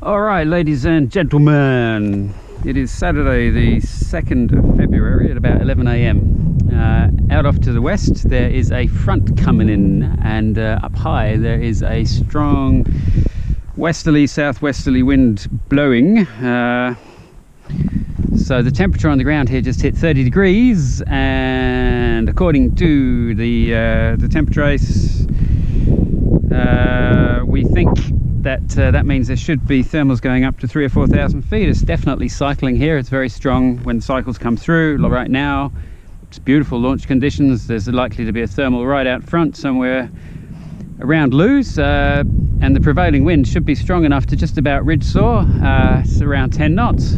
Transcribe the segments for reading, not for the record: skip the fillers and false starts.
Alright, ladies and gentlemen, it is Saturday the 2nd of February at about 11 AM. Out off to the west there is a front coming in, and up high there is a strong westerly southwesterly wind blowing. So the temperature on the ground here just hit 30 degrees, and according to the temperature ace, we think that means there should be thermals going up to 3,000 or 4,000 feet. It's definitely cycling here. It's very strong when cycles come through. Right now it's beautiful launch conditions. There's likely to be a thermal right out front somewhere around Lewes, and the prevailing wind should be strong enough to just about ridge saw. It's around 10 knots.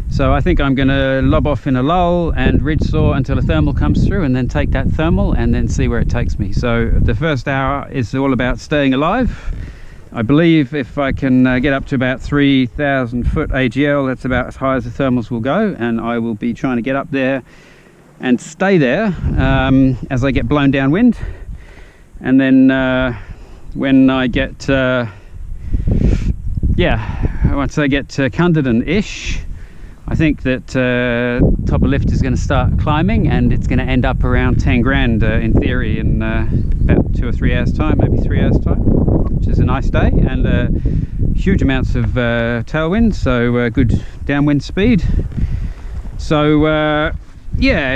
So I think I'm going to lob off in a lull and ridge saw until a thermal comes through, and then take that thermal and then see where it takes me. So the first hour is all about staying alive. I believe if I can get up to about 3,000 foot AGL, that's about as high as the thermals will go, and I will be trying to get up there and stay there as I get blown downwind. And then when I get once I get to Cunderdin-ish, I think that top of lift is going to start climbing, and it's going to end up around 10 grand in theory in about 2 or 3 hours time, maybe 3 hours time, which is a nice day, and huge amounts of tailwind, so good downwind speed. So yeah,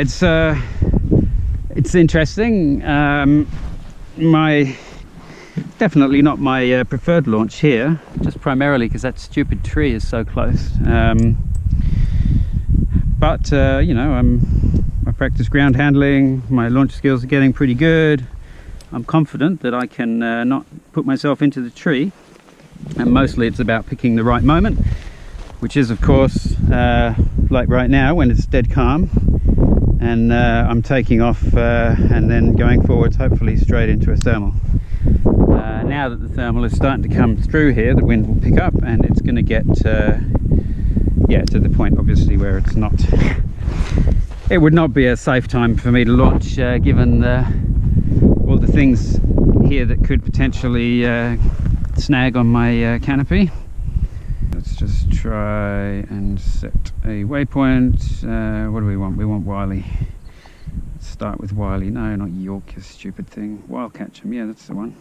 it's interesting. Definitely not my preferred launch here, just primarily because that stupid tree is so close. But you know, I practice ground handling, my launch skills are getting pretty good. I'm confident that I can not put myself into the tree, and mostly it's about picking the right moment, which is of course like right now when it's dead calm, and I'm taking off and then going forwards, hopefully straight into a thermal. Now that the thermal is starting to come through here, the wind will pick up, and it's going to get yeah, to the point obviously where it's not, it would not be a safe time for me to launch, given all the things here that could potentially snag on my canopy. Let's just try and set a waypoint. What do we want? We want Wiley. Let's start with Wiley. No, not York, you stupid thing. Wildcatcham, yeah, that's the one.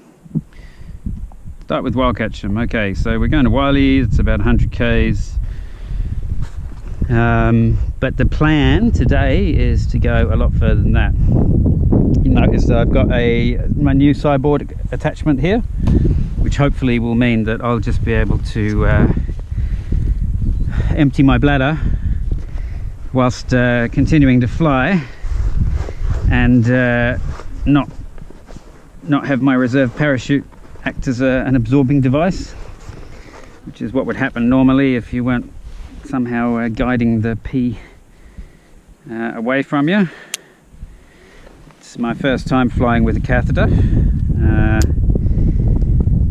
Start with Wildcatcham. Okay, so we're going to Wiley. It's about 100 k's. But the plan today is to go a lot further than that. You notice that I've got my new sideboard attachment here, which hopefully will mean that I'll just be able to empty my bladder whilst continuing to fly, and not have my reserve parachute act as an absorbing device, which is what would happen normally if you weren't somehow guiding the pee away from you. It's my first time flying with a catheter.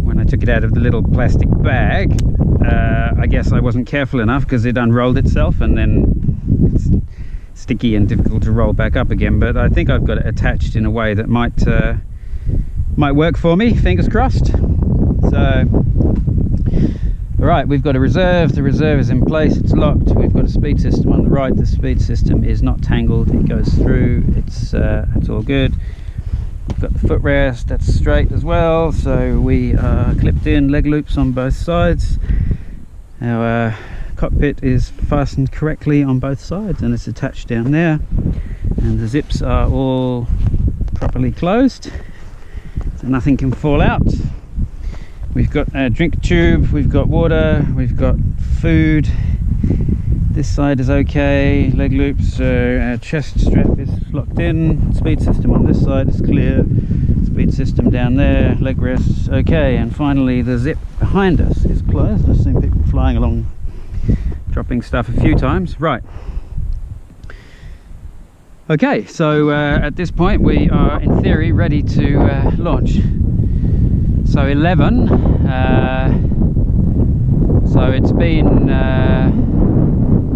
When I took it out of the little plastic bag, I guess I wasn't careful enough, because it unrolled itself, and then it's sticky and difficult to roll back up again. But I think I've got it attached in a way that might work for me, fingers crossed. So right, we've got a reserve. The reserve is in place, it's locked. We've got a speed system on the right. The speed system is not tangled, it goes through, it's all good. We've got the footrest, that's straight as well, so we are clipped in, leg loops on both sides. Our cockpit is fastened correctly on both sides, and it's attached down there, and the zips are all properly closed, so nothing can fall out. We've got a drink tube, we've got water, we've got food. This side is okay, leg loops, our chest strap is locked in, speed system on this side is clear, speed system down there, leg rests okay, and finally the zip behind us is closed. I've seen people flying along dropping stuff a few times. Right. Okay, so at this point we are in theory ready to launch. So 11, so it's been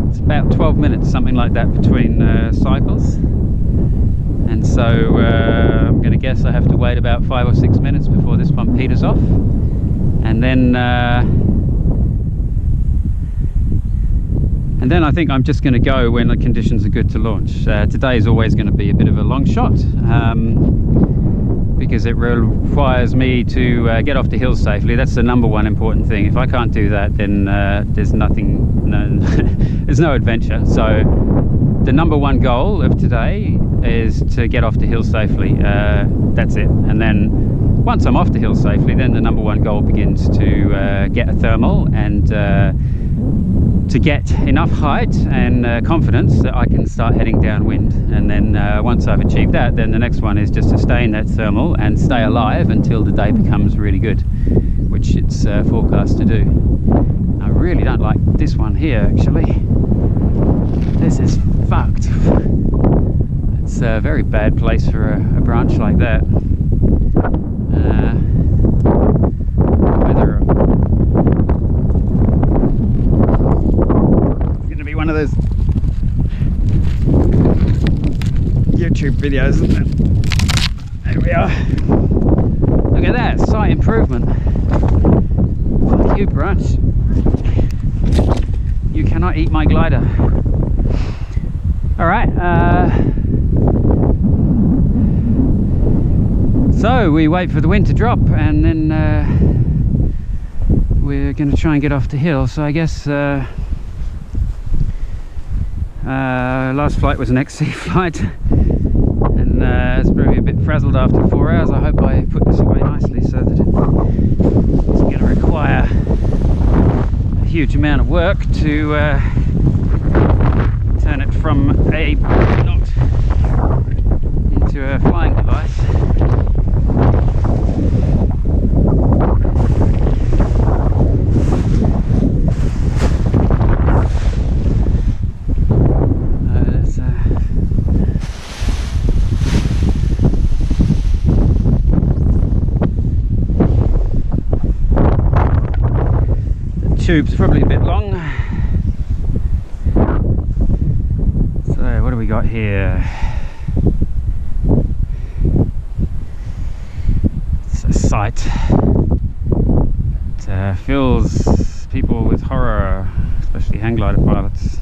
it's about 12 minutes, something like that, between cycles, and so I'm going to guess I have to wait about 5 or 6 minutes before this one peters off, and then And then I think I'm just going to go when the conditions are good to launch. Today is always going to be a bit of a long shot, because it requires me to get off the hill safely. That's the number one important thing. If I can't do that, then there's nothing, there's no adventure. So the number one goal of today is to get off the hill safely. That's it. And then once I'm off the hill safely, then the number one goal begins to get a thermal and to get enough height and confidence that I can start heading downwind. And then once I've achieved that, then the next one is just to stay in that thermal and stay alive until the day becomes really good, which it's forecast to do. I really don't like this one here, actually. This is fucked. It's a very bad place for a branch like that. Whether it's going to be one of those YouTube videos, isn't it? There we are. Look at that, slight improvement. Fuck you, branch. You cannot eat my glider. Alright, so we wait for the wind to drop, and then we're going to try and get off the hill. So I guess last flight was an XC flight, and it's probably a bit frazzled after 4 hours. I hope I put this away nicely so that it's going to require a huge amount of work to turn it from a knot into a flying device. The tube's probably a bit long. What do we got here? It's a sight that fills people with horror, especially hang glider pilots.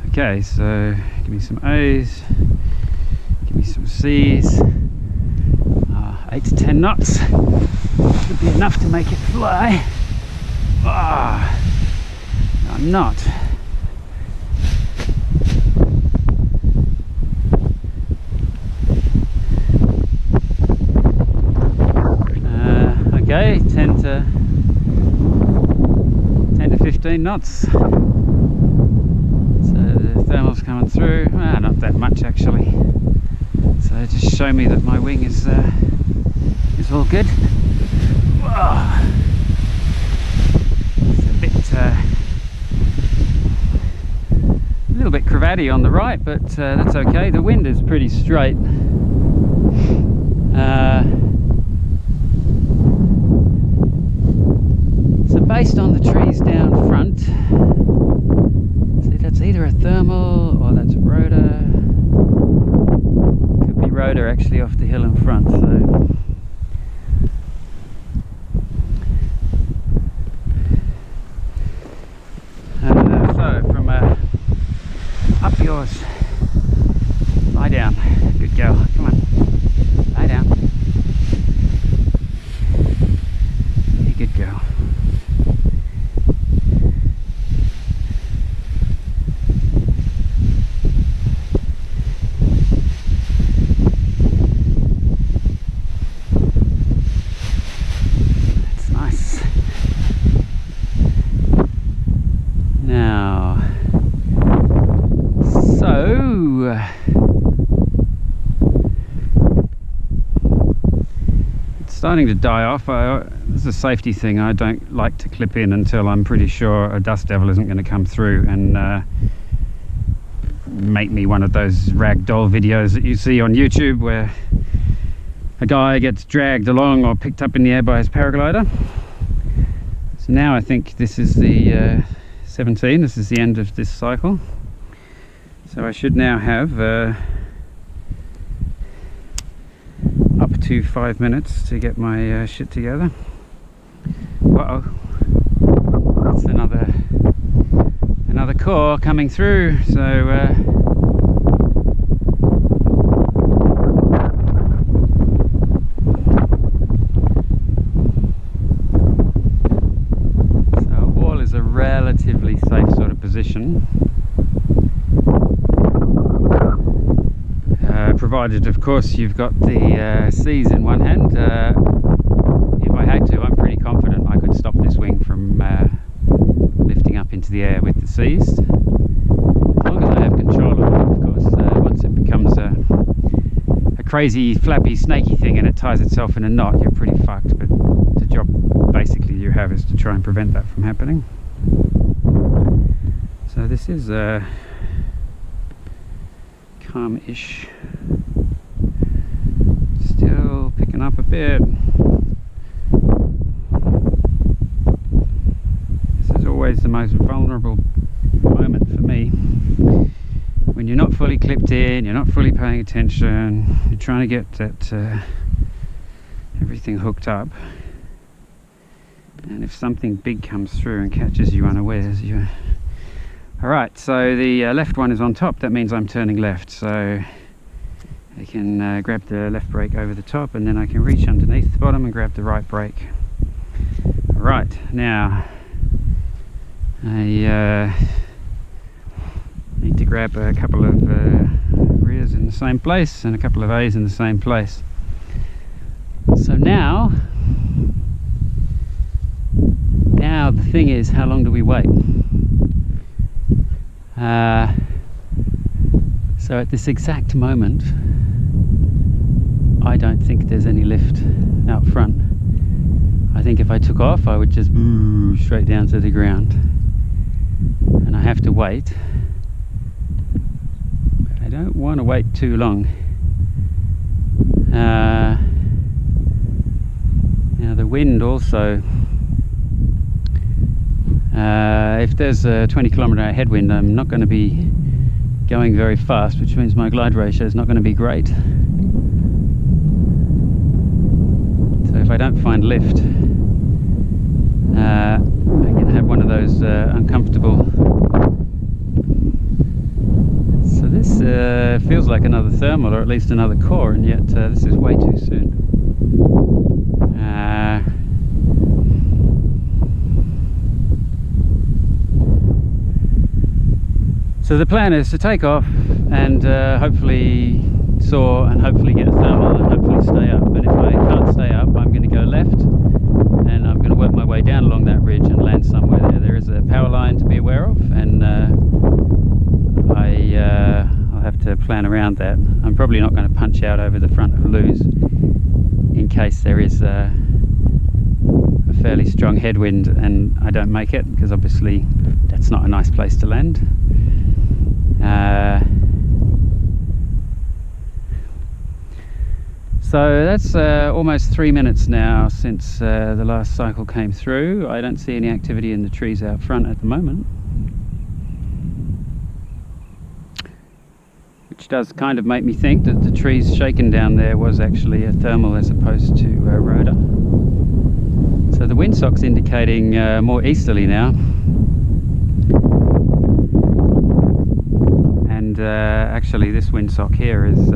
Okay, so give me some A's, give me some C's. 8 to 10 knots should be enough to make it fly. Ah, no, I'm not. Okay, 10 to 15 knots. So the thermal's coming through. Not that much actually. So just show me that my wing is all good. Whoa. A little bit cravatty on the right, but that's okay. The wind is pretty straight. So based on the trees down front, see, that's either a thermal or that's rotor. Could be rotor actually off the hill in front. So up yours. Lie down. Good girl. Come on. Lie down. Hey, good girl. That's nice. Now, so it's starting to die off. This is a safety thing. I don't like to clip in until I'm pretty sure a dust devil isn't going to come through and make me one of those ragdoll videos that you see on YouTube where a guy gets dragged along or picked up in the air by his paraglider. So now I think this is the 17. This is the end of this cycle. So I should now have up to 5 minutes to get my shit together. Uh-oh, that's another core coming through, so a wall is a relatively safe sort of position, provided of course you've got the seas in one hand. If I had to, I'm pretty confident I could stop this wing from lifting up into the air with the seas, as long as I have control of it, of course. Once it becomes a crazy flappy snaky thing and it ties itself in a knot, you're pretty fucked. But the job basically you have is to try and prevent that from happening. So this is calm-ish, still picking up a bit. This is always the most vulnerable moment for me, when you're not fully clipped in, you're not fully paying attention, you're trying to get that everything hooked up, and if something big comes through and catches you unawares, you... Alright, so the left one is on top. That means I'm turning left, so I can grab the left brake over the top, and then I can reach underneath the bottom and grab the right brake. Alright, now I need to grab a couple of rears in the same place and a couple of A's in the same place. So now the thing is, how long do we wait? So at this exact moment, I don't think there's any lift out front. I think if I took off, I would just straight down to the ground, and I have to wait. But I don't want to wait too long. Now the wind also, if there's a 20-kilometre headwind, I'm not going to be going very fast, which means my glide ratio is not going to be great. So if I don't find lift, I'm going to have one of those uncomfortable... So this feels like another thermal, or at least another core, and yet this is way too soon. So the plan is to take off and hopefully soar and hopefully get a thermal and hopefully stay up. And if I can't stay up, I'm going to go left, and I'm going to work my way down along that ridge and land somewhere there. There is a power line to be aware of, and I'll have to plan around that. I'm probably not going to punch out over the front of Luz in case there is a fairly strong headwind and I don't make it, because obviously that's not a nice place to land. So that's almost 3 minutes now since the last cycle came through. I don't see any activity in the trees out front at the moment, which does kind of make me think that the trees shaken down there was actually a thermal as opposed to a rotor. So the windsock's indicating more easterly now, and actually this windsock here is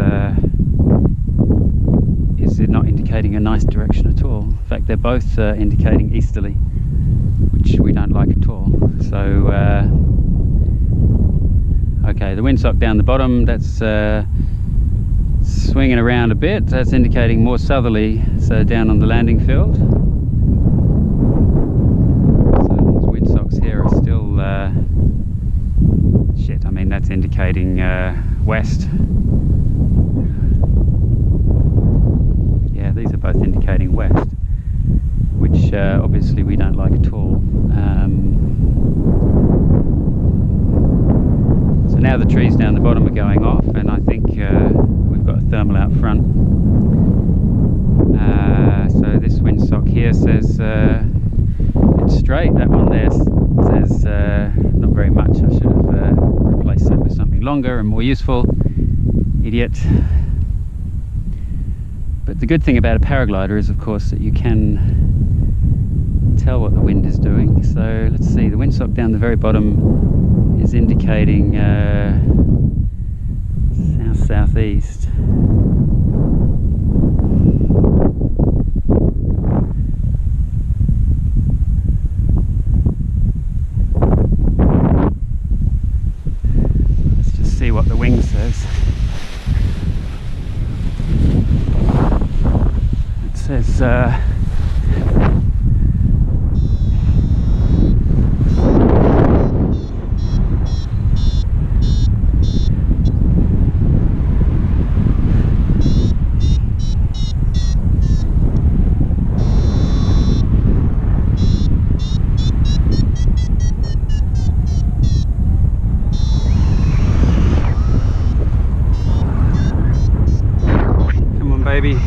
not indicating a nice direction at all. In fact, they're both indicating easterly, which we don't like at all. So okay, the windsock down the bottom, that's swinging around a bit. That's indicating more southerly, so down on the landing field. So these windsocks here are still shit, I mean that's indicating west. Yeah, these are both indicating west, which obviously we don't like at all. So now the trees down the bottom are going off, and I think we've got a thermal out front. So this windsock here says it's straight. That one there says not very much. I should have replaced that with something longer and more useful. Idiot. But the good thing about a paraglider is, of course, that you can tell what the wind is doing. So let's see, the windsock down the very bottom is indicating south-southeast. Let's just see what the wing says. It says baby.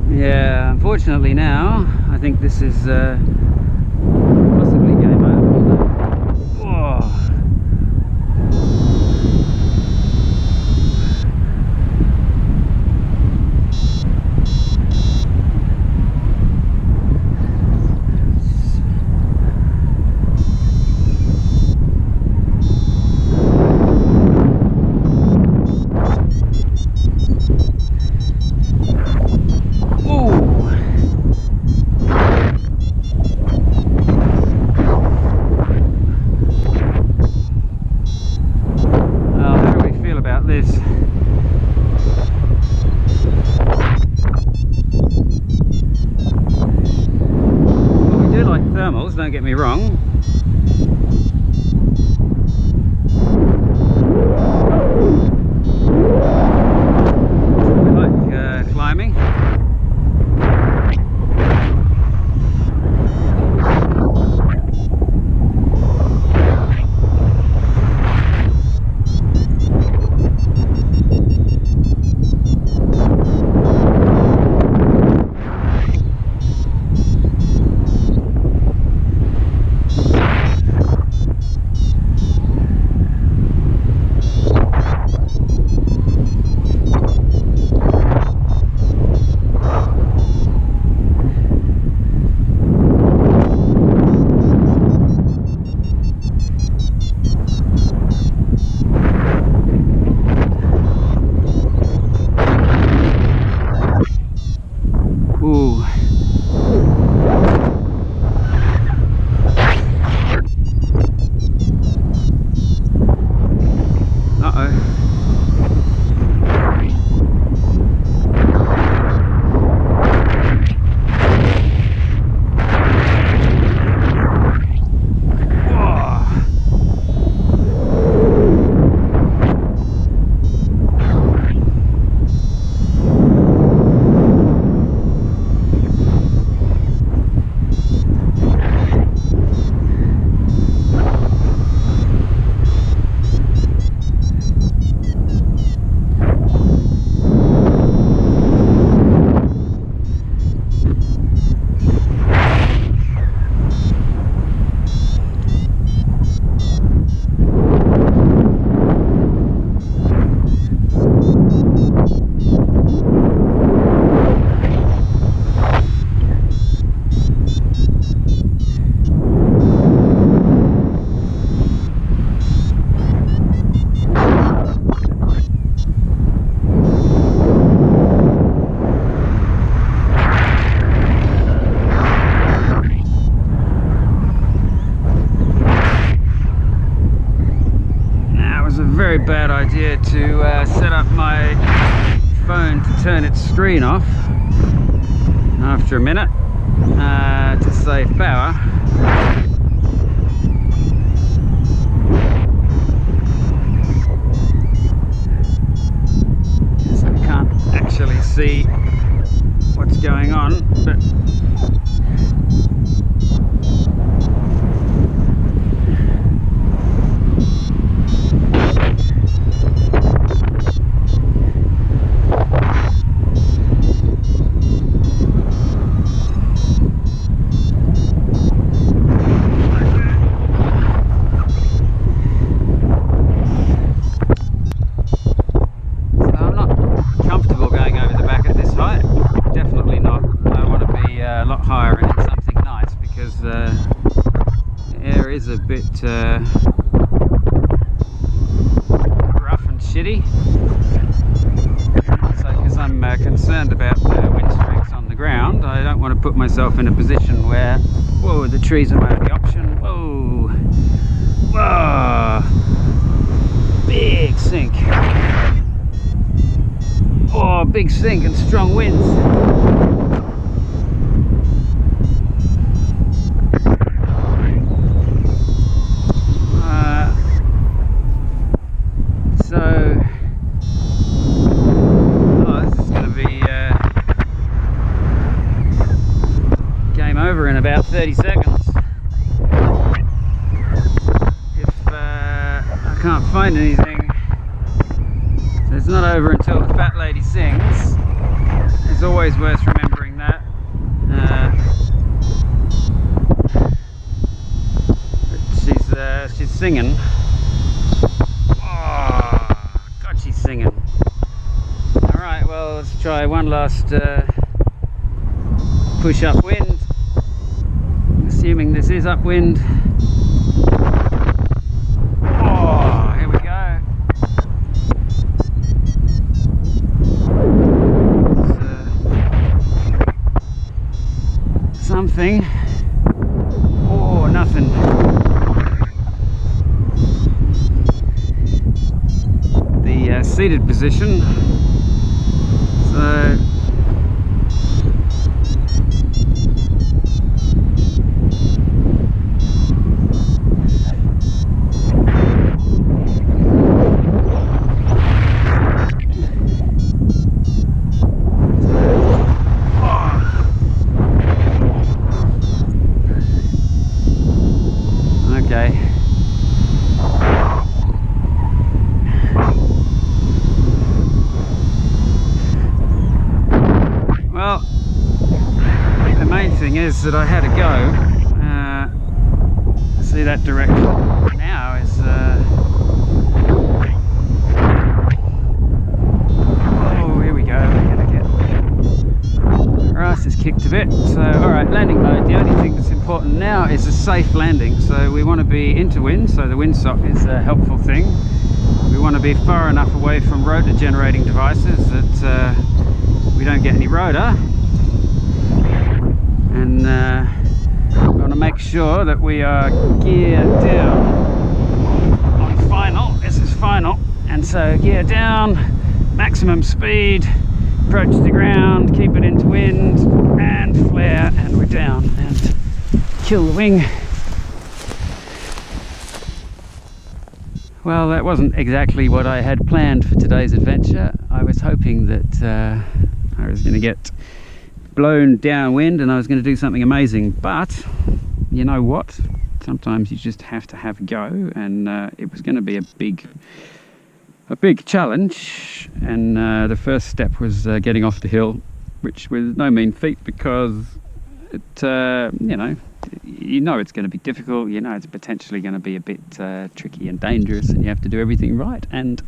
Yeah, unfortunately now, I think this is possibly game over. Whoa. Don't get me wrong. I like climbing. Very bad idea to set up my phone to turn its screen off after a minute to save power. is a bit rough and shitty. So because I'm concerned about the wind strengths on the ground, I don't want to put myself in a position where, whoa, the trees are my only option. Whoa, whoa, big sink. Oh, big sink and strong winds. Over in about 30 seconds. If I can't find anything, so it's not over until the fat lady sings. It's always worth remembering that. She's singing. Oh God, she's singing. All right, well, let's try one last push upwind. Assuming this is upwind. Oh, here we go. It's, something. Oh, nothing. The seated position. So. Well, the main thing is that I had to go. See that direction now is oh, here we go. We're gonna get grass is kicked a bit. So alright, landing mode. The only thing that's important now is a safe landing. So we want to be into wind, so the windsock is a helpful thing. We want to be far enough away from rotor generating devices that we don't get any rotor, and we want to make sure that we are geared down on final. This is final, and so gear down, maximum speed, approach the ground, keep it into wind, and flare, and we're down, and kill the wing. Well, that wasn't exactly what I had planned for today's adventure. I was hoping that I was going to get blown downwind and I was going to do something amazing, but you know what? Sometimes you just have to have a go, and it was going to be a big challenge, and the first step was getting off the hill, which was no mean feat because it, you know it's going to be difficult. You know it's potentially going to be a bit tricky and dangerous, and you have to do everything right. And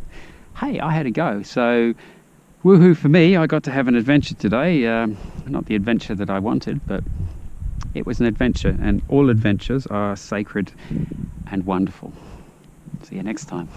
hey, I had to go, so woohoo for me. I got to have an adventure today. Not the adventure that I wanted, but it was an adventure, and all adventures are sacred and wonderful. See you next time.